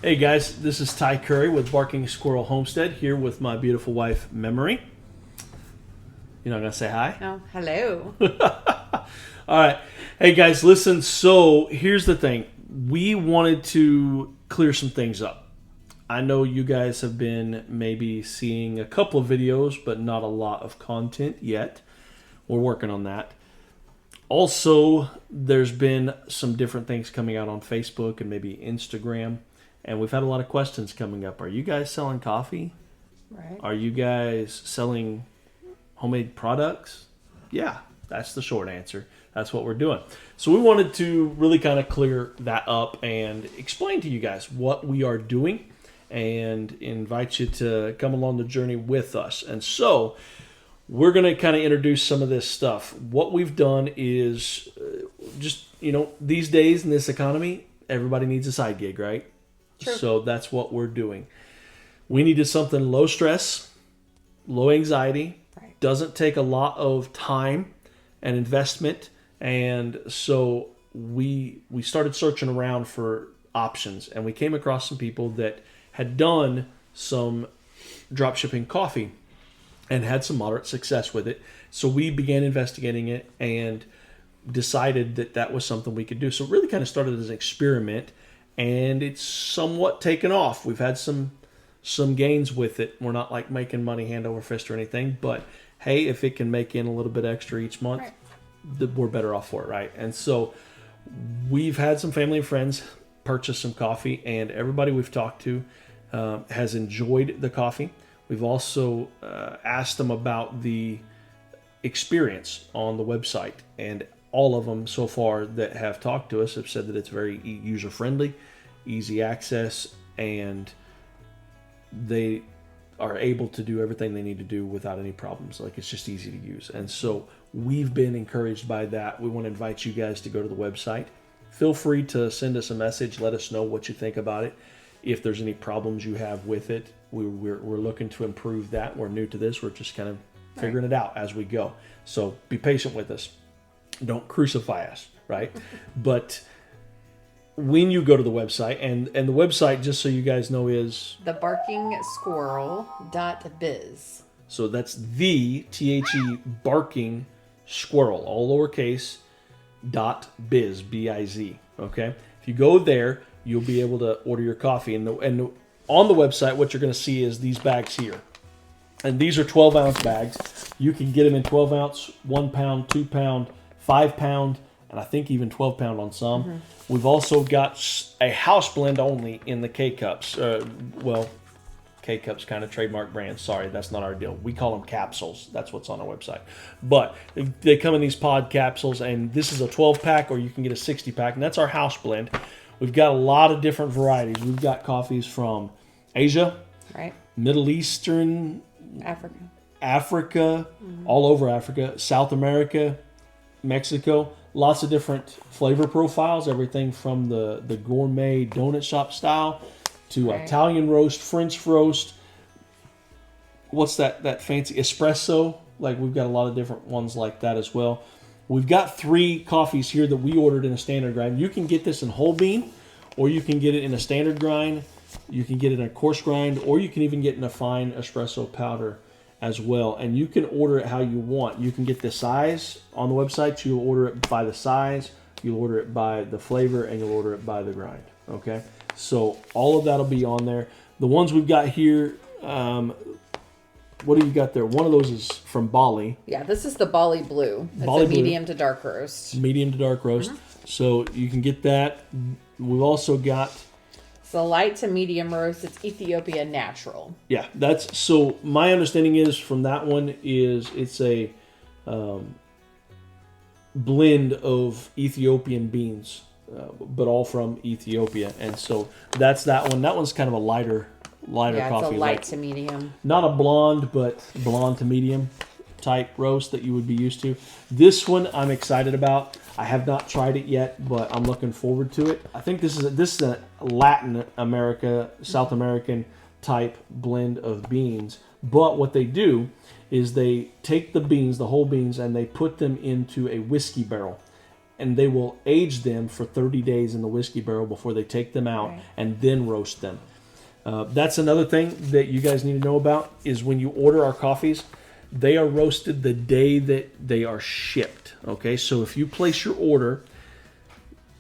Hey guys, this is Ty Curry with Barking Squirrel Homestead here with my beautiful wife, Memory. You're not going to say hi? Oh, hello. All right. Hey guys, listen, so here's the thing. We wanted to clear some things up. I know you guys have been maybe seeing a couple of videos, but not a lot of content yet. We're working on that. Also, there's been some different things coming out on Facebook and maybe Instagram. And we've had a lot of questions coming up. Are you guys selling coffee? Right. Are you guys selling homemade products? Yeah, that's the short answer. That's what we're doing. So we wanted to really kind of clear that up and explain to you guys what we are doing and invite you to come along the journey with us. And so we're going to kind of introduce some of this stuff. What we've done is just, these days in this economy, everybody needs a side gig, right? True. So that's what we're doing. We needed something low stress, low anxiety, Right. doesn't take a lot of time and investment. And so we started searching around for options, and we came across some people that had done some dropshipping coffee and had some moderate success with it. So we began investigating it and decided that that was something we could do. So it really kind of started as an experiment, and it's somewhat taken off. We've had some gains with it. We're not like making money hand over fist or anything, but hey, if it can make in a little bit extra each month, Right. we're better off for it, right? And so we've had some family and friends purchase some coffee, and everybody we've talked to has enjoyed the coffee. We've also asked them about the experience on the website, and all of them so far that have talked to us have said that it's very user-friendly, easy access, and they are able to do everything they need to do without any problems. Like, it's just easy to use. And so we've been encouraged by that. We want to invite you guys to go to the website. Feel free to send us a message. Let us know what you think about it. If there's any problems you have with it, we're looking to improve that. We're new to this. We're just kind of figuring it out as we go. So be patient with us. Don't crucify us, right? But when you go to the website, and the website, just so you guys know, is thebarkingsquirrel.biz. so that's the THE barking squirrel, all lowercase, .biz, B-I-Z. Okay, if you go there, you'll be able to order your coffee, and on the website, what you're going to see is these bags here, and these are 12-ounce bags. You can get them in 12-ounce, 1 pound, 2 pound, 5 pound, and I think even 12 pound on some. Mm-hmm. We've also got a house blend only in the K-Cups. K-Cups kind of trademark brand. Sorry, that's not our deal. We call them capsules. That's what's on our website. But they come in these pod capsules, and this is a 12-pack, or you can get a 60-pack, and that's our house blend. We've got a lot of different varieties. We've got coffees from Asia, Right. Middle Eastern, Africa, all over Africa, South America, Mexico. Lots of different flavor profiles, everything from the gourmet donut shop style to Right. Italian roast, French roast. What's that fancy espresso? Like, we've got a lot of different ones like that as well. We've got 3 coffees here that we ordered in a standard grind. You can get this in whole bean, or you can get it in a standard grind. You can get it in a coarse grind, or you can even get in a fine espresso powder as well. And you can order it how you want. You can get the size on the website. You'll order it by the size, you'll order it by the flavor, and you'll order it by the grind. Okay? So all of that will be on there. The ones we've got here, what do you got there? One of those is from Bali. Yeah, this is the Bali Blue. It's Bali a Blue. medium to dark roast. Medium to dark roast. So you can get that. We've also got... So light to medium roast. It's Ethiopia natural. Yeah, that's... So my understanding is from that one is it's a blend of Ethiopian beans, but all from Ethiopia. And so that's that one. That one's kind of a lighter Yeah, coffee. it's a light to medium. Not a blonde, but blonde to medium type roast that you would be used to. This one I'm excited about. I have not tried it yet, but I'm looking forward to it. I think this is a Latin America, South American type blend of beans. But what they do is they take the beans, the whole beans, and they put them into a whiskey barrel. and they will age them for 30 days in the whiskey barrel before they take them out and then roast them. That's another thing that you guys need to know about is when you order our coffees, they are roasted the day that they are shipped. Okay, so if you place your order,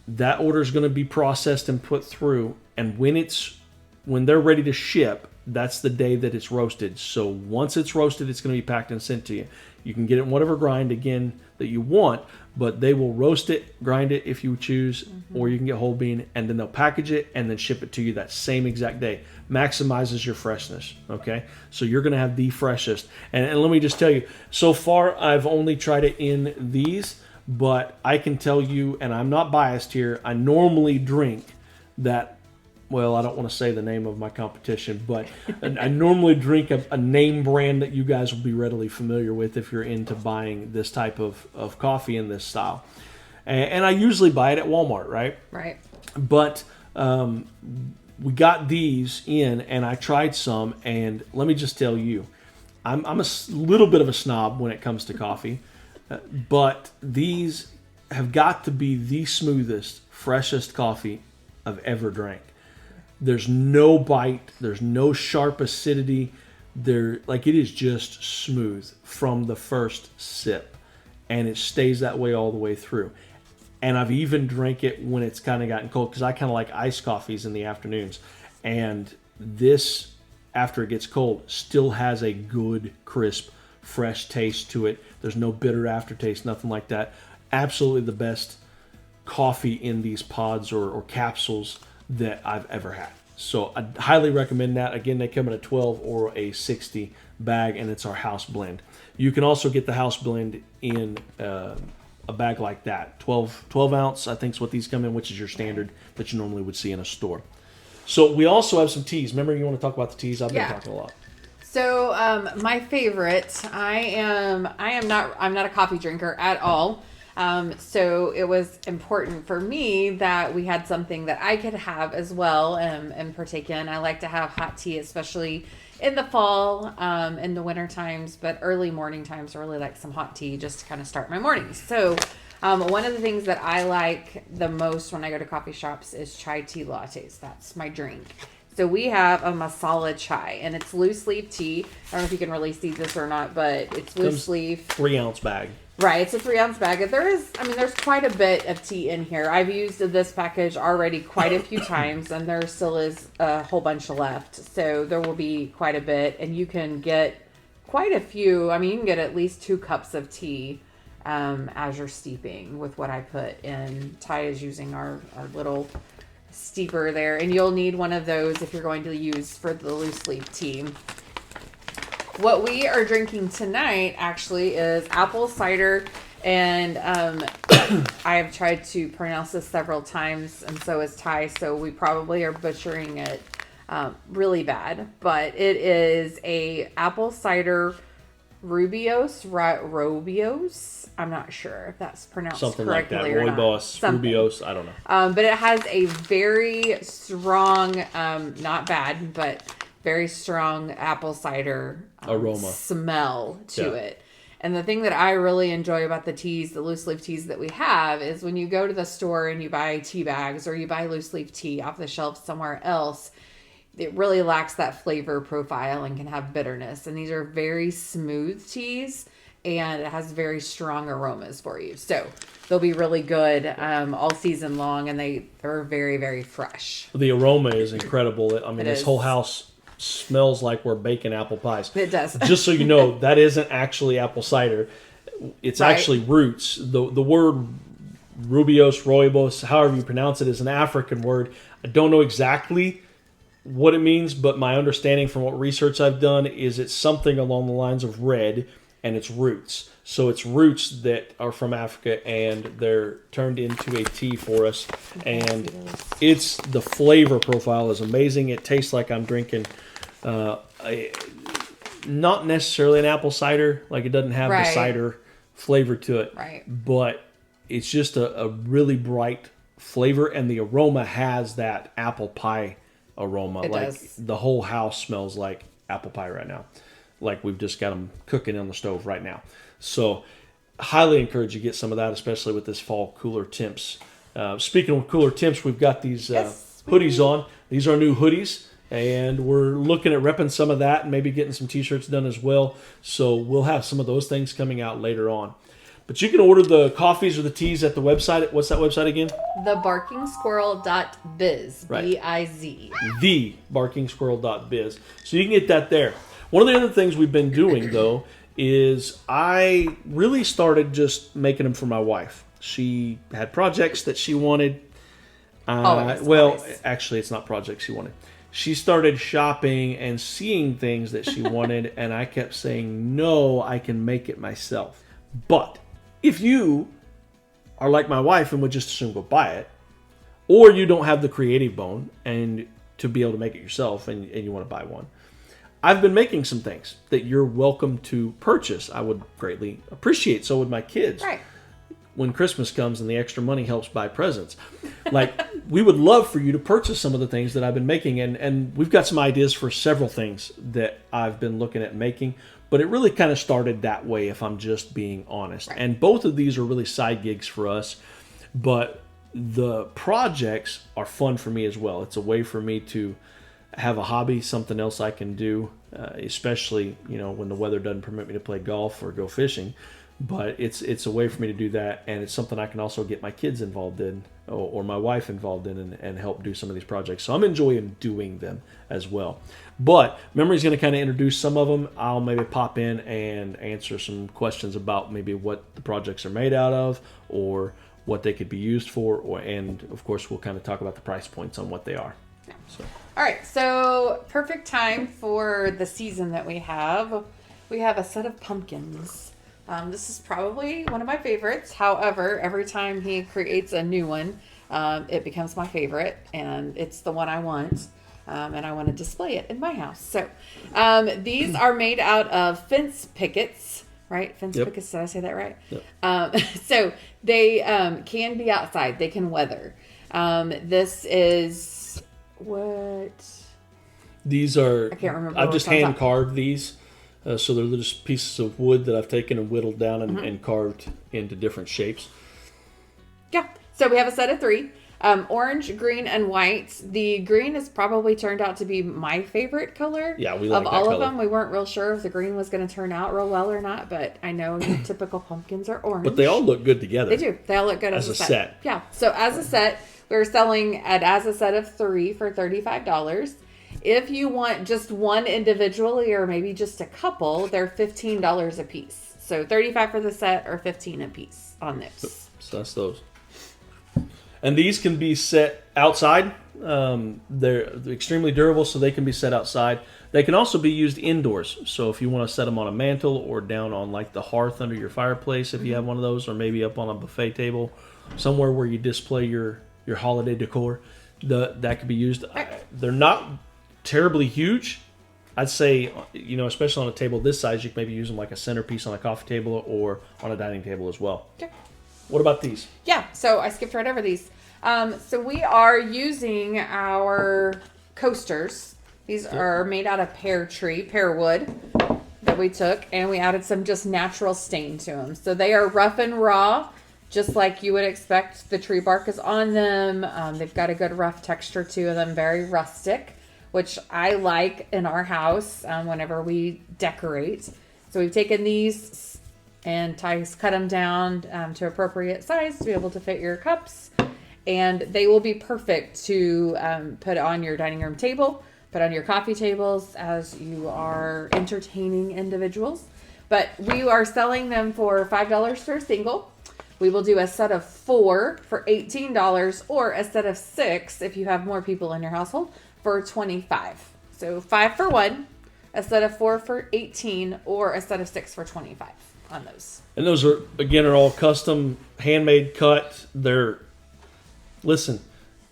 that order is going to be processed and put through, and when they're ready to ship, that's the day that it's roasted. So once it's roasted, it's going to be packed and sent to you. You can get it in whatever grind again that you want, but they will roast it, grind it if you choose, or you can get whole bean, and then they'll package it and then ship it to you that same exact day. Maximizes your freshness, okay? So you're going to have the freshest. And let me just tell you, so far I've only tried it in these, but I can tell you, and I'm not biased here, I normally drink that, well, I don't want to say the name of my competition, but I normally drink a name brand that you guys will be readily familiar with if you're into buying this type of coffee in this style. And I usually buy it at Walmart, right? Right. But we got these in, and I tried some, and let me just tell you, I'm a little bit of a snob when it comes to coffee, but these have got to be the smoothest, freshest coffee I've ever drank. There's no bite, there's no sharp acidity. It is just smooth from the first sip, and it stays that way all the way through. And I've even drank it when it's kind of gotten cold, because I kind of like iced coffees in the afternoons. And this, after it gets cold, still has a good, crisp, fresh taste to it. There's no bitter aftertaste, nothing like that. Absolutely the best coffee in these pods or capsules that I've ever had. So I highly recommend that. Again, they come in a 12 or a 60 bag, and it's our house blend. You can also get the house blend in a bag like that. 12 ounce, I think is what these come in, which is your standard that you normally would see in a store. So we also have some teas. Remember, you want to talk about the teas? I've been talking a lot. So my favorite, I'm not a coffee drinker at all. So it was important for me that we had something that I could have as well and partake in. I like to have hot tea, especially in the fall, in the winter times, but early morning times, I really like some hot tea just to kind of start my mornings. So one of the things that I like the most when I go to coffee shops is chai tea lattes. That's my drink. So we have a masala chai, and it's loose leaf tea. I don't know if you can really see this or not, but it's loose leaf. 3 ounce bag. Right, it's a 3 ounce bag. There's quite a bit of tea in here. I've used this package already quite a few times, and there still is a whole bunch left. So there will be quite a bit, and you can get quite a few. I mean, you can get at least 2 cups of tea as you're steeping with what I put in. Ty is using our little steeper there, and you'll need one of those if you're going to use for the loose leaf tea. What we are drinking tonight actually is apple cider, and I have tried to pronounce this several times, and so is Ty, so we probably are butchering it really bad, but it is a apple cider Robios. I'm not sure if that's pronounced something correctly like that. or Rooibos, not. Rubios, I don't know. But it has a very strong, not bad, but very strong apple cider aroma smell to it. And the thing that I really enjoy about the teas, the loose leaf teas that we have, is when you go to the store and you buy tea bags or you buy loose leaf tea off the shelf somewhere else, it really lacks that flavor profile and can have bitterness. And these are very smooth teas, and it has very strong aromas for you. So they'll be really good all season long, and they're very, very fresh. The aroma is incredible. I mean, this whole house smells like we're baking apple pies. It does. Just so you know, that isn't actually apple cider. It's actually roots. The word Rubios, Rooibos, however you pronounce it, is an African word. I don't know exactly what it means, but my understanding from what research I've done is it's something along the lines of red, and it's roots. So it's roots that are from Africa, and they're turned into a tea for us. And it's the flavor profile is amazing. It tastes like I'm drinking not necessarily an apple cider, like it doesn't have the cider flavor to it, but it's just a really bright flavor, and the aroma has that apple pie aroma. It does. The whole house smells like apple pie right now. Like we've just got them cooking on the stove right now. So highly encourage you to get some of that, especially with this fall cooler temps. Speaking of cooler temps, we've got these hoodies on. These are new hoodies, and we're looking at repping some of that and maybe getting some t-shirts done as well. So we'll have some of those things coming out later on. But you can order the coffees or the teas at the website. What's that website again? Thebarkingsquirrel.biz. Right. B-I-Z. Thebarkingsquirrel.biz. So you can get that there. One of the other things we've been doing, though, is I really started just making them for my wife. She had projects that she wanted. Always. Actually, it's not projects she wanted. She started shopping and seeing things that she wanted, and I kept saying, no, I can make it myself. But if you are like my wife and would just assume go buy it, or you don't have the creative bone and to be able to make it yourself and you want to buy one, I've been making some things that you're welcome to purchase. I would greatly appreciate. So would my kids. Right. When Christmas comes and the extra money helps buy presents. Like, we would love for you to purchase some of the things that I've been making. And we've got some ideas for several things that I've been looking at making. But it really kind of started that way, if I'm just being honest. Right. And both of these are really side gigs for us. But the projects are fun for me as well. It's a way for me to have a hobby, something else I can do, especially, when the weather doesn't permit me to play golf or go fishing. But it's a way for me to do that, and it's something I can also get my kids involved in or my wife involved in and help do some of these projects. So I'm enjoying doing them as well. But Memory's going to kind of introduce some of them. I'll maybe pop in and answer some questions about maybe what the projects are made out of or what they could be used for, and of course we'll kind of talk about the price points on what they are. Yeah. So. All right, so perfect time for the season that we have. We have a set of pumpkins. This is probably one of my favorites. However, every time he creates a new one, it becomes my favorite, and it's the one I want, and I want to display it in my house. So these are made out of fence pickets, right? Fence pickets, did I say that right? Yep. So they can be outside. They can weather. This is what? These are, I can't remember. I've just hand carved these. So they're just pieces of wood that I've taken and whittled down and carved into different shapes. Yeah. So we have a set of 3. Orange, green, and white. The green has probably turned out to be my favorite color. Yeah, we like of that all color. of them. We weren't real sure if the green was going to turn out real well or not, but I know your typical pumpkins are orange. But they all look good together. They do. They all look good as a set. Yeah. So as a set, we're selling it as a set of 3 for $35. If you want just one individually or maybe just a couple, they're $15 a piece. So $35 for the set or $15 a piece on those. So that's those. And these can be set outside. They're extremely durable, so they can be set outside. They can also be used indoors. So if you want to set them on a mantle or down on like the hearth under your fireplace, if you have one of those, or maybe up on a buffet table, somewhere where you display your holiday decor, that could be used. They're not terribly huge. I'd say, especially on a table this size, you can maybe use them like a centerpiece on a coffee table or on a dining table as well. Okay. What about these? Yeah, so I skipped right over these. So we are using our coasters. These are made out of pear wood that we took, and we added some just natural stain to them. So they are rough and raw, just like you would expect. The tree bark is on them. They've got a good rough texture to them, very rustic, which I like in our house whenever we decorate. So we've taken these and cut them down to appropriate size to be able to fit your cups. And they will be perfect to put on your dining room table, put on your coffee tables as you are entertaining individuals. But we are selling them for $5 for a single. We will do a set of 4 for $18 or a set of 6 if you have more people in your household for $25. So 5 for 1, a set of 4 for $18, or a set of 6 for $25 on those. And those are all custom, handmade cut.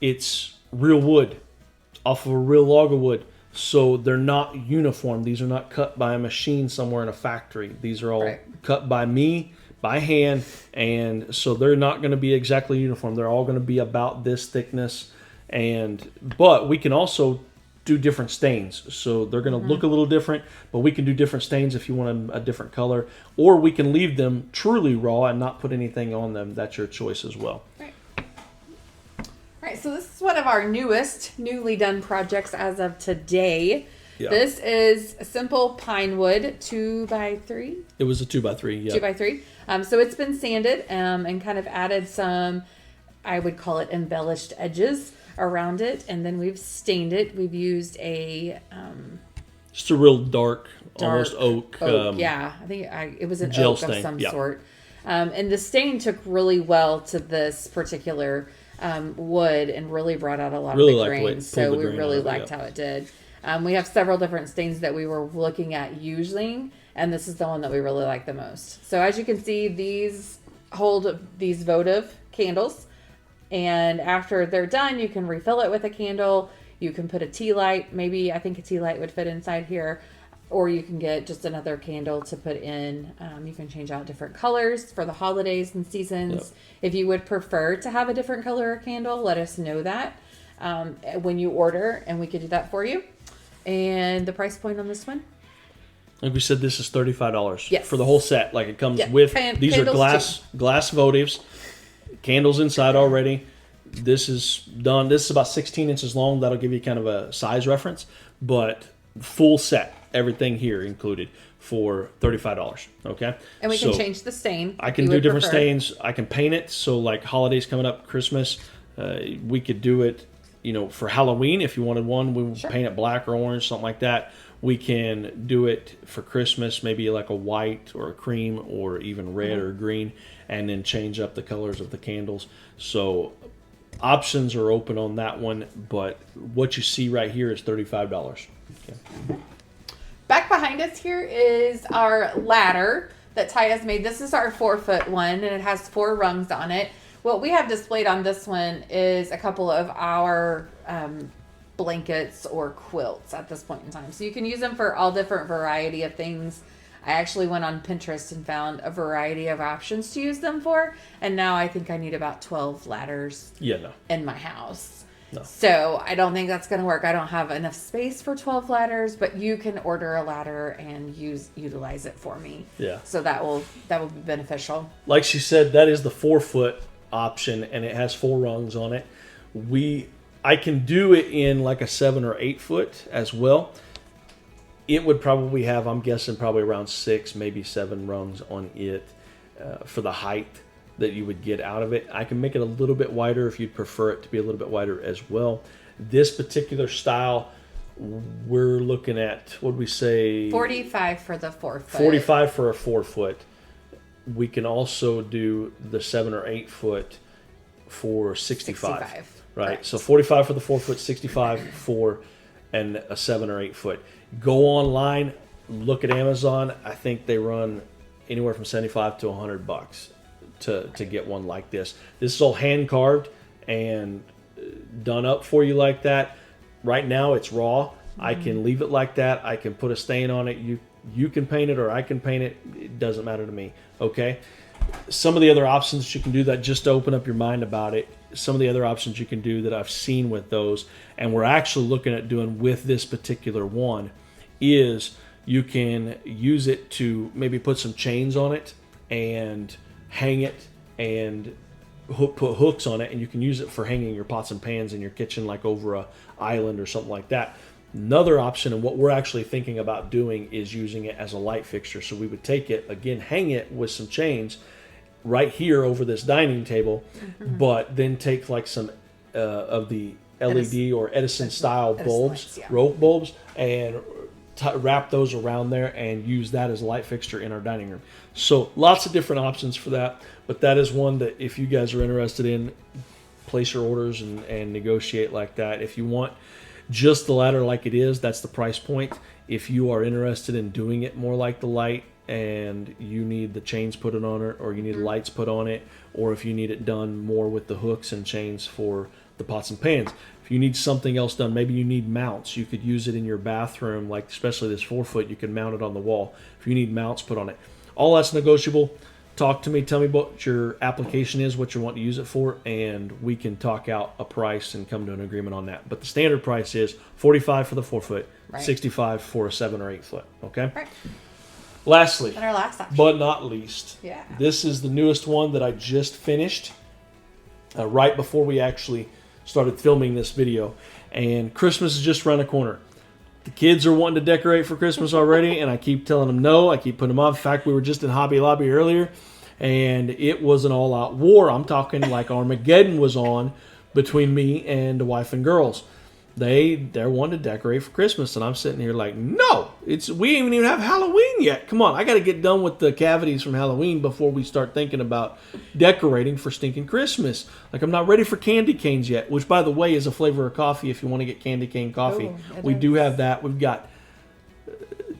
It's real wood off of a real log of wood. So they're not uniform. These are not cut by a machine somewhere in a factory. These are all cut by me, by hand. And so they're not going to be exactly uniform. They're all going to be about this thickness. But we can also do different stains. So they're going to look a little different, but we can do different stains if you want a different color. Or we can leave them truly raw and not put anything on them. That's your choice as well. Right. All right, so this is one of our newly done projects as of today. Yeah. This is a simple pine wood 2x3. It was a 2x3, yeah. 2x3. So it's been sanded and kind of added some, I would call it embellished edges around it. And then we've stained it. We've used a... just a real dark almost oak. Yeah, I think it was an oak stain of some sort. And the stain took really well to this particular wood and really brought out a lot of the grains. So we really liked how it did. We have several different stains that we were looking at using, and this is the one that we really like the most. So as you can see, these hold these votive candles, and after they're done, you can refill it with a candle. You can put a tea light. Maybe I think a tea light would fit inside here, or you can get just another candle to put in. You can change out different colors for the holidays and seasons. Yep. If you would prefer to have a different color candle, let us know that when you order, and we could do that for you. And the price point on this one? Like we said, this is $35 yes. for the whole set. Like it comes with, these are glass votives, candles inside already. This is done. This is about 16 inches long. That'll give you kind of a size reference, but full set, everything here included for $35. Okay. And we can change the stain. I can do different stains. I can paint it. So like holidays coming up, Christmas, we could do it. For Halloween, if you wanted one, we would paint it black or orange, something like that. We can do it for Christmas, maybe like a white or a cream or even red or green, and then change up the colors of the candles. So options are open on that one, but what you see right here is $35. Okay. Back behind us here is our ladder that Ty has made. This is our 4-foot one, and it has 4 rungs on it. What we have displayed on this one is a couple of our blankets or quilts at this point in time. So you can use them for all different variety of things. I actually went on Pinterest and found a variety of options to use them for. And now I think I need about 12 ladders in my house. No. So I don't think that's going to work. I don't have enough space for 12 ladders, but you can order a ladder and utilize it for me. Yeah. So that will be beneficial. Like she said, that is the 4-foot option, and it has 4 rungs on it. I can do it in like a 7 or 8 foot as well. It would probably have, I'm guessing, probably around 6, maybe 7 rungs on it for the height that you would get out of it. I can make it a little bit wider if you'd prefer it to be a little bit wider as well. This particular style, we're looking at, what did we say? 45 for the 4-foot. 45 for a 4-foot. We can also do the 7 or 8 foot for 65. Right. So 45 for the 4-foot, 65 for a 7 or 8 foot. Go online, look at Amazon. I think they run anywhere from $75 to $100 to get one like this. This is all hand carved and done up for you like that. Right now it's raw. I can leave it like that. I can put a stain on it. You can paint it or I can paint it. It doesn't matter to me. Okay. Some of the other options that you can do, that just to open up your mind about it, some of the other options you can do that I've seen with those, and we're actually looking at doing with this particular one, is you can use it to maybe put some chains on it and hang it and put hooks on it, and you can use it for hanging your pots and pans in your kitchen, like over a island or something like that. Another option, and what we're actually thinking about doing, is using it as a light fixture. So we would take it, again, hang it with some chains right here over this dining table, but then take like some of the LED or Edison style bulbs, rope bulbs, and wrap those around there and use that as a light fixture in our dining room. So lots of different options for that, but that is one that if you guys are interested in, place your orders and negotiate like that. If you want just the ladder like it is, that's the price point. If you are interested in doing it more like the light and you need the chains put on it, or you need lights put on it, or if you need it done more with the hooks and chains for the pots and pans, if you need something else done, maybe you need mounts, you could use it in your bathroom, like especially this 4-foot, you can mount it on the wall if you need mounts put on it. All that's negotiable. talk to me. Tell me what your application is, what you want to use it for, and we can talk out a price and come to an agreement on that. But the standard price is $45 for the 4 foot, Right. $65 for a 7 or 8 foot. Okay. Right. Lastly, And our last option. but not least, Yeah. this is the newest one that I just finished right before we actually started filming this video. And Christmas is just around the corner. The kids are wanting to decorate for Christmas already, and I keep telling them no. I keep putting them off. In fact, we were just in Hobby Lobby earlier, and it was an all-out war. I'm talking like Armageddon was on between me and the wife and girls. They're wanting to decorate for Christmas, and I'm sitting here like, no, we ain't even have Halloween yet. Come on, I got to get done with the cavities from Halloween before we start thinking about decorating for stinking Christmas. Like, I'm not ready for candy canes yet, which, by the way, is a flavor of coffee if you want to get candy cane coffee. We do have that. We've got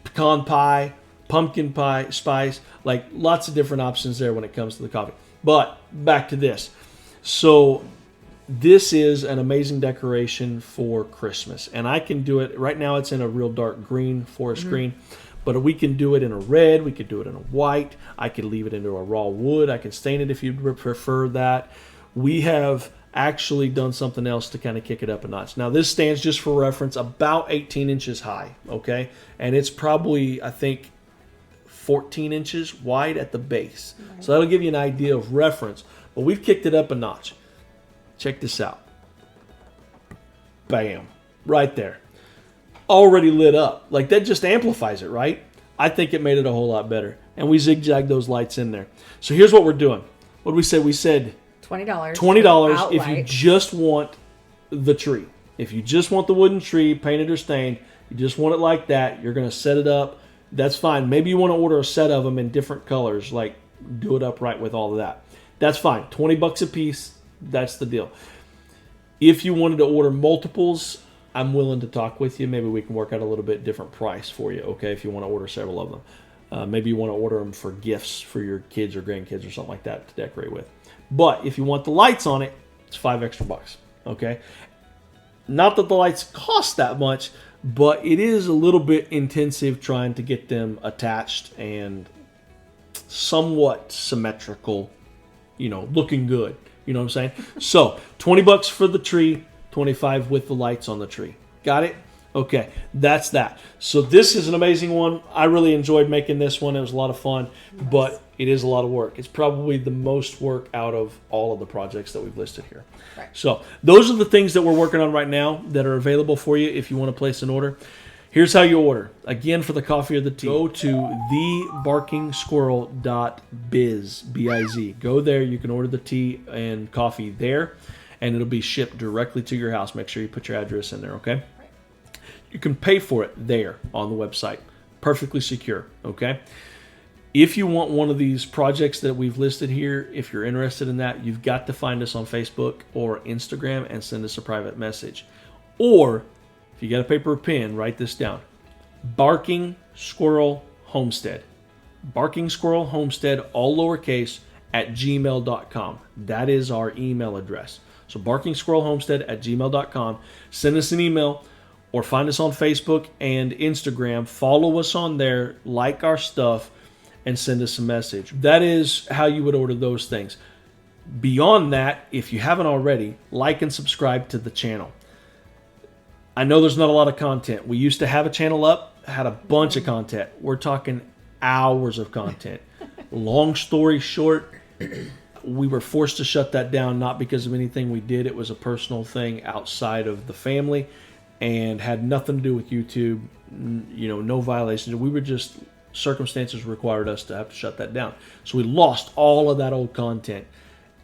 pecan pie, pumpkin pie, spice, like lots of different options there when it comes to the coffee. But back to this. So this is an amazing decoration for Christmas, and I can do it right now. It's in a real dark green, forest green, but we can do it in a red. We could do it in a white. I could leave it into a raw wood. I can stain it if you prefer that. We have actually done something else to kind of kick it up a notch. Now, this stands, just for reference, about 18 inches high, okay? And it's probably, I think, 14 inches wide at the base. Right. So that'll give you an idea of reference. But we've kicked it up a notch. Check this out. Bam. Right there. Already lit up. Like, that just amplifies it, right? I think it made it a whole lot better. And we zigzagged those lights in there. So here's what we're doing. What did we say? We said $20. $20 if you just want the tree. If you just want the wooden tree, painted or stained, you just want it like that, you're going to set it up. That's fine. Maybe you want to order a set of them in different colors, like do it upright with all of that. That's fine. $20 a piece. That's the deal. If you wanted to order multiples, I'm willing to talk with you. Maybe we can work out a little bit different price for you, okay, if you want to order several of them. Maybe you want to order them for gifts for your kids or grandkids or something like that to decorate with. But if you want the lights on it, it's $5 extra, okay? Not that the lights cost that much, but it is a little bit intensive trying to get them attached and somewhat symmetrical, looking good. You know what I'm saying? So, $20 for the tree, $25 with the lights on the tree. Got it? Okay, that's that. So this is an amazing one. I really enjoyed making this one. It was a lot of fun, but it is a lot of work. It's probably the most work out of all of the projects that we've listed here. Right. So those are the things that we're working on right now that are available for you if you want to place an order. Here's how you order. Again, for the coffee or the tea, go to thebarkingsquirrel.biz, B-I-Z. Go there. You can order the tea and coffee there, and it'll be shipped directly to your house. Make sure you put your address in there, okay? You can pay for it there on the website. Perfectly secure, okay? If you want one of these projects that we've listed here, if you're interested in that, you've got to find us on Facebook or Instagram and send us a private message. Or if you got a paper or pen, write this down. Barking Squirrel Homestead. Barking Squirrel Homestead, all lowercase, at gmail.com. That is our email address. So barkingsquirrelhomestead@gmail.com. Send us an email or find us on Facebook and Instagram. Follow us on there, like our stuff, and send us a message. That is how you would order those things. Beyond that, if you haven't already, like and subscribe to the channel. I know there's not a lot of content. We used to have a channel up, had a bunch of content. We're talking hours of content. Long story short, we were forced to shut that down, not because of anything we did. It was a personal thing outside of the family and had nothing to do with YouTube, no violations. We were just, circumstances required us to have to shut that down. So we lost all of that old content.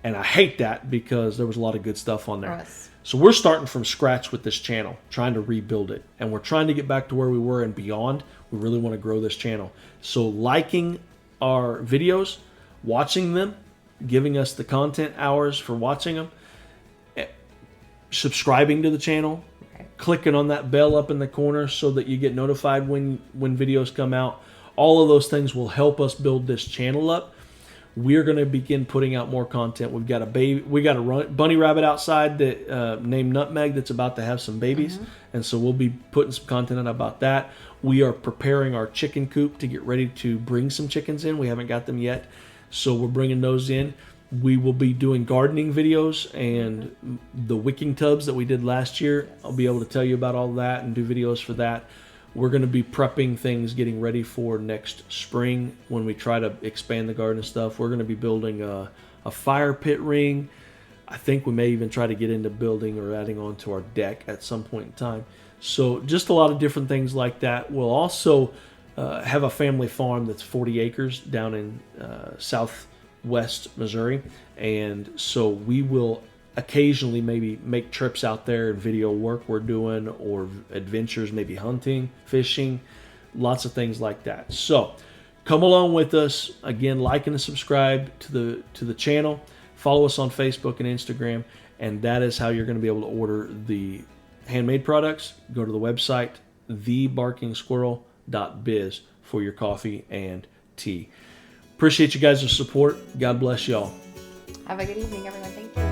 And I hate that because there was a lot of good stuff on there. So we're starting from scratch with this channel, trying to rebuild it. And we're trying to get back to where we were and beyond. We really want to grow this channel. So liking our videos, watching them, giving us the content hours for watching them, subscribing to the channel, clicking on that bell up in the corner so that you get notified when videos come out. All of those things will help us build this channel up. We're going to begin putting out more content. We got a bunny rabbit outside that named Nutmeg that's about to have some babies, and so we'll be putting some content out about that. We are preparing our chicken coop to get ready to bring some chickens in. We haven't got them yet, So we're bringing those in. We will be doing gardening videos and the wicking tubs that we did last year. I'll be able to tell you about all that and do videos for that. We're going to be prepping things, getting ready for next spring when we try to expand the garden and stuff. We're going to be building a fire pit ring. I think we may even try to get into building or adding on to our deck at some point in time. So just a lot of different things like that. We'll also have a family farm that's 40 acres down in southwest Missouri. And so we will occasionally maybe make trips out there and video work we're doing, or adventures, maybe hunting, fishing, lots of things like that. So come along with us. Again, like and subscribe to the channel. Follow us on Facebook and Instagram, and that is how you're going to be able to order the handmade products. Go to the website, thebarkingsquirrel.biz, for your coffee and tea. Appreciate you guys' support. God bless y'all. Have a good evening, everyone. Thank you.